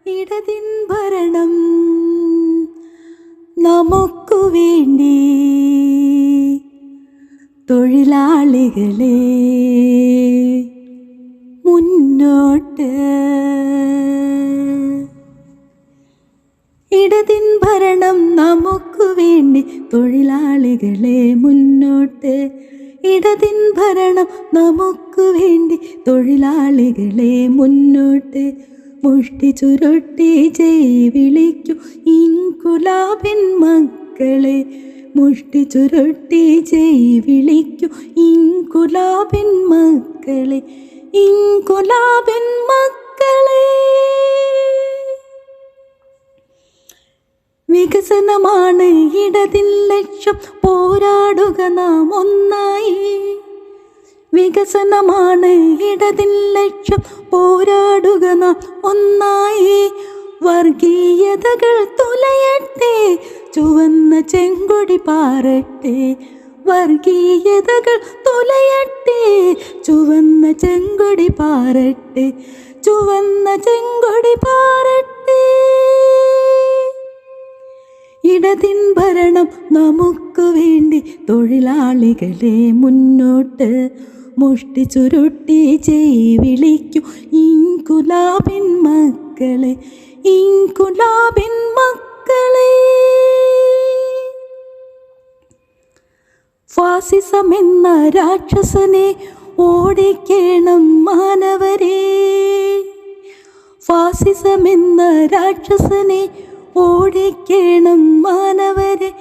ഇടതിൻ ഭരണം നമുക്കു വേണ്ടി തൊഴിലാളികളെ മുന്നോട്ട്. ഇടതിൻ ഭരണം നമുക്കു വേണ്ടി തൊഴിലാളികളെ മുന്നോട്ട്. ഇടതിൻ ഭരണം നമുക്കു വേണ്ടി തൊഴിലാളികളെ മുന്നോട്ട്. മുഷ്ടി ചുരുട്ടി ജയ് വിളിക്കൂ ഇൻകുലാബിൻ മക്കളെ. മുഷ്ടി ചുരുട്ടി ജയ് വിളിക്കൂ ഇൻകുലാബിൻ മക്കളെ. ഇൻകുലാബിൻ മക്കളെ. വികസനമാണ് ഇടതിൻ ലക്ഷ്യം, പോരാടുക നാം ഒന്നായി. വികസനമാണ് ഇടതിൻ ലക്ഷ്യം, പോരാടുക നാം ഒന്നായി. വർഗീയതകൾ തുലയട്ടെ, ചുവന്ന ചെങ്കൊടി പാറട്ടെ. വർഗീയതകൾ തുലയട്ടെ, ചുവന്ന ചെങ്കൊടി പാറട്ടെ. ചുവന്ന ചെങ്കൊടി പാറട്ടെ. ഇടതിൻ ഭരണം നമുക്കു വേണ്ടി തൊഴിലാളികളെ മുന്നോട്ട്. മുഷ്ടി ചുരുട്ടി ജയ് വിളിക്കൂ ഇൻകുലാബിൻ മക്കളെ. ഇൻകുലാബിൻ മക്കളെ. ഫാസിസം എന്ന രാക്ഷസനെ ഓടിക്കണം മാനവരെ. ഫാസിസം എന്ന രാക്ഷസനെ ഓടിക്കണം മാനവരെ.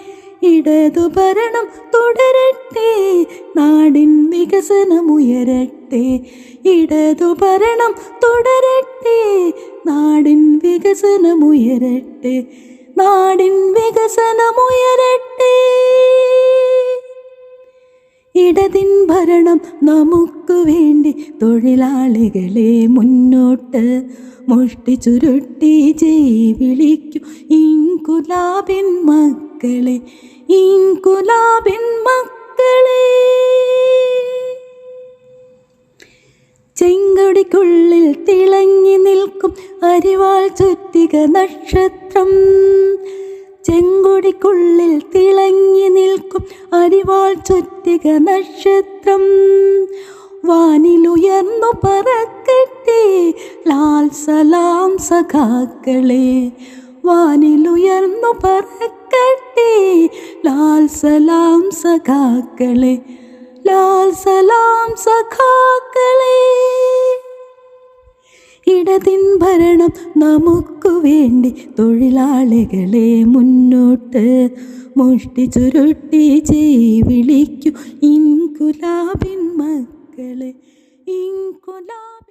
ഇടതുഭരണം തുടരട്ടെ, നാടിൻ വികസനമുയരട്ടെ. ഇടതുഭരണം തുടരട്ടെ, നാടിൻ വികസനമുയരട്ടെ. നാടിൻ വികസനമുയരട്ടെ. ഇടതിൻ ഭരണം നമുക്കു വേണ്ടി തൊഴിലാളികളെ മുന്നോട്ട്. മുഷ്ടി ചുരുട്ടി ജയ് വിളിക്കൂ ഇൻകുലാബിൻ മക്കളെ. ഇൻകുലാബിൻ മക്കളെ. ചെങ്കൊടിക്കുള്ളിൽ തിളങ്ങി നിൽക്കും അരിവാൾ ചുറ്റിക നക്ഷത്രം. ചെങ്കൊടിക്കുള്ളിൽ തിളങ്ങി നിൽക്കും അരിവാൾ ചുറ്റിക നക്ഷത്രം. വാനിലുയർന്നു പറക്കട്ടെ ലാൽ സലാം സഖാക്കളെ. വാനിലുയർന്നു പറക്കട്ടെ ലാൽ സലാം സഖാക്കളെ. ലാൽ സലാം സഖാക്കളെ. ഇടതിൻ ഭരണം നമുക്കു വേണ്ടി തൊഴിലാളികളെ മുന്നോട്ട്. മുഷ്ടി ചുരുട്ടി ജയ് വിളിക്കൂ ഇൻകുലാബിൻ മക്കളെ. ഇൻകുലാബിൻ